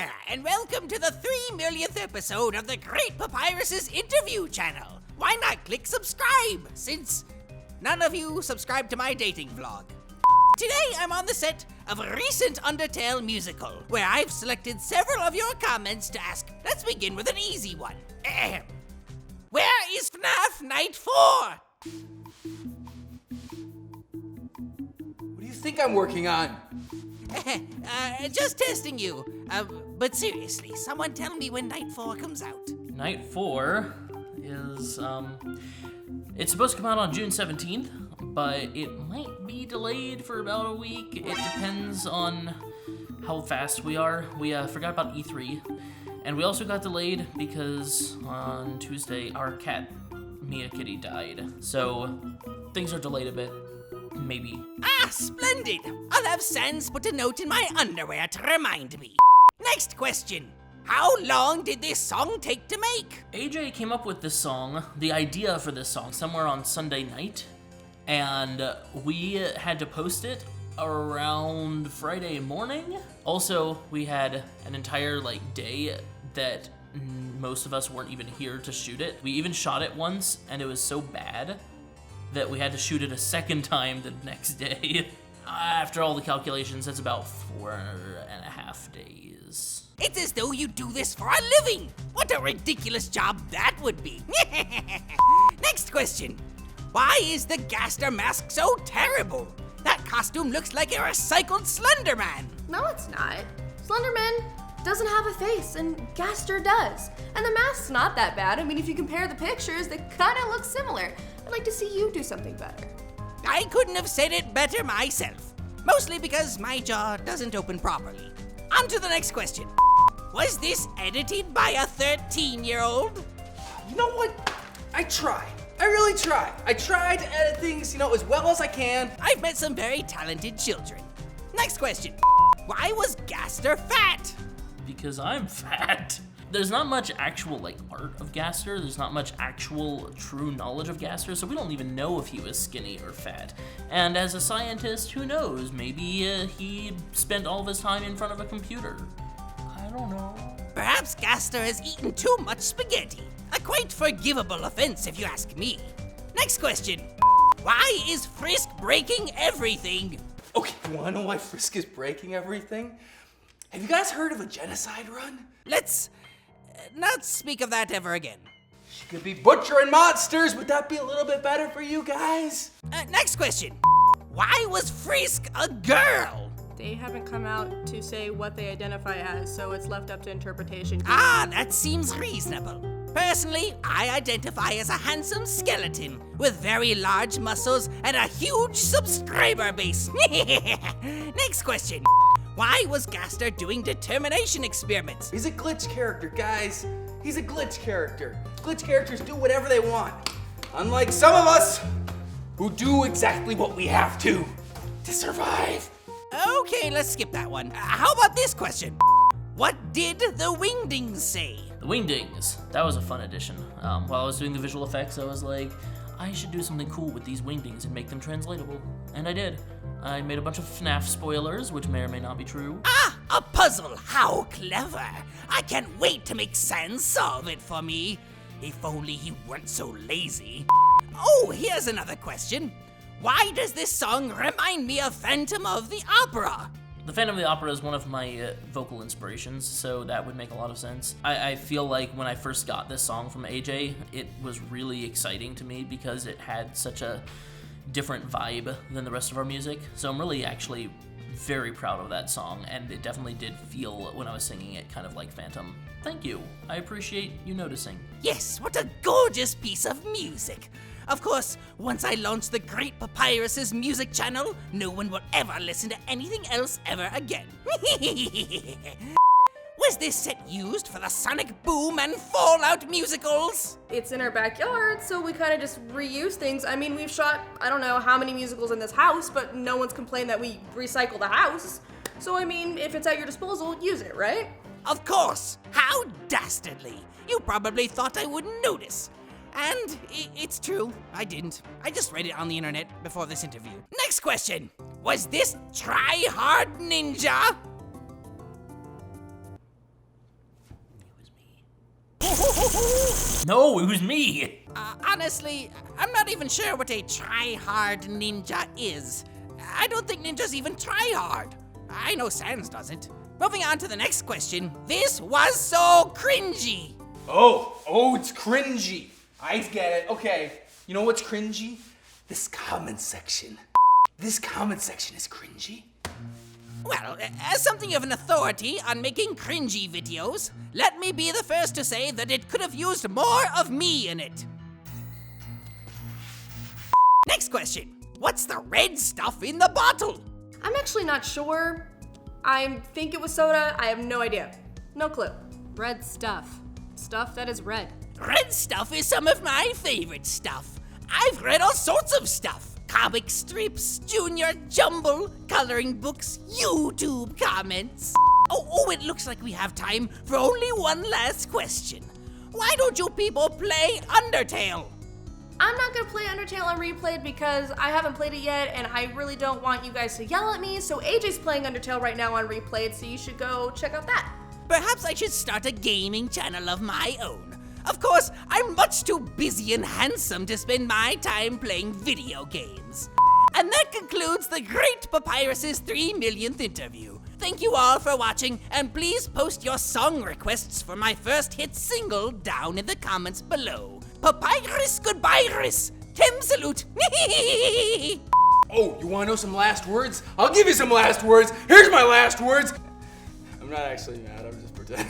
there, and welcome to the 3 millionth episode of the Great Papyrus's interview channel. Why not click subscribe, since none of you subscribe to my dating vlog. Today I'm on the set of a recent Undertale musical, where I've selected several of your comments to ask. Let's begin with an easy one. Where is FNAF Night 4? What do you think I'm working on? Just testing you. But seriously, someone tell me when Night 4 comes out. Night 4 is, it's supposed to come out on June 17th, but it might be delayed for about a week. It depends on how fast we are. We forgot about E3, and we also got delayed because on Tuesday our cat, Mia Kitty, died. So things are delayed a bit. Maybe. Ah, splendid! I'll have Sans put a note in my underwear to remind me. Next question. How long did this song take to make? AJ came up with this song, the idea for this song, somewhere on Sunday night, and we had to post it around Friday morning. Also, we had an entire day that most of us weren't even here to shoot it. We even shot it once, and it was so bad that we had to shoot it a second time the next day. After all the calculations, that's about 4.5 days. It's as though you do this for a living. What a ridiculous job that would be. Next question. Why is the Gaster mask so terrible? That costume looks like a recycled Slender Man. No, it's not. Slenderman doesn't have a face, and Gaster does. And the mask's not that bad. I mean, if you compare the pictures, they kind of look similar. I'd like to see you do something better. I couldn't have said it better myself. Mostly because my jaw doesn't open properly. On to the next question. Was this edited by a 13-year-old? You know what? I tried. I really tried. I tried to edit things, as well as I can. I've met some very talented children. Next question. Why was Gaster fat? Because I'm fat. There's not much actual art of Gaster. There's not much actual true knowledge of Gaster, so we don't even know if he was skinny or fat. And as a scientist, who knows? Maybe he spent all of his time in front of a computer. I don't know. Perhaps Gaster has eaten too much spaghetti. A quite forgivable offense if you ask me. Next question. Why is Frisk breaking everything? Okay, you wanna know why Frisk is breaking everything? Have you guys heard of a genocide run? Let's not speak of that ever again. She could be butchering monsters. Would that be a little bit better for you guys? Next question. Why was Frisk a girl? They haven't come out to say what they identify as, so it's left up to interpretation. Ah, that seems reasonable. Personally, I identify as a handsome skeleton with very large muscles and a huge subscriber base. Next question. Why was Gaster doing determination experiments? He's a glitch character, guys. He's a glitch character. Glitch characters do whatever they want. Unlike some of us who do exactly what we have to survive. Okay, let's skip that one. How about this question? What did the Wingdings say? The Wingdings, that was a fun addition. While I was doing the visual effects, I was like, I should do something cool with these Wingdings and make them translatable. And I did. I made a bunch of FNAF spoilers, which may or may not be true. Ah, a puzzle! How clever! I can't wait to make Sans solve it for me. If only he weren't so lazy. Oh, here's another question. Why does this song remind me of Phantom of the Opera? The Phantom of the Opera is one of my vocal inspirations, so that would make a lot of sense. I feel like when I first got this song from AJ, it was really exciting to me because it had such a different vibe than the rest of our music. So I'm really actually very proud of that song, and it definitely did feel, when I was singing it, kind of like Phantom. Thank you. I appreciate you noticing. Yes, what a gorgeous piece of music. Of course, once I launch the Great Papyrus's music channel, no one will ever listen to anything else ever again. Was this set used for the Sonic Boom and Fallout musicals? It's in our backyard, so we kind of just reuse things. I mean, we've shot, I don't know how many musicals in this house, but no one's complained that we recycle the house. So, I mean, if it's at your disposal, use it, right? Of course. How dastardly. You probably thought I wouldn't notice. And it's true, I didn't. I just read it on the internet before this interview. Next question. Was this Try Hard Ninja? No, it was me. Honestly, I'm not even sure what a try-hard ninja is. I don't think ninjas even try hard. I know Sans doesn't. Moving on to the next question. This was so cringy. Oh, it's cringy. I get it. Okay, you know what's cringy? This comment section. This comment section is cringy. Well, as something of an authority on making cringy videos, let me be the first to say that it could have used more of me in it. Next question. What's the red stuff in the bottle? I'm actually not sure. I think it was soda. I have no idea. No clue. Red stuff. Stuff that is red. Red stuff is some of my favorite stuff. I've read all sorts of stuff. Comic strips, junior jumble, coloring books, YouTube comments. Oh, it looks like we have time for only one last question. Why don't you people play Undertale? I'm not gonna play Undertale on Replayed because I haven't played it yet and I really don't want you guys to yell at me, so AJ's playing Undertale right now on Replayed, so you should go check out that. Perhaps I should start a gaming channel of my own. Of course, I'm much too busy and handsome to spend my time playing video games. And that concludes the Great Papyrus's 3 millionth interview. Thank you all for watching, and please post your song requests for my first hit single down in the comments below. Papyrus goodbye-rus. Tim salute. Oh, you wanna know some last words? I'll give you some last words. Here's my last words. I'm not actually mad, I'm just pretending.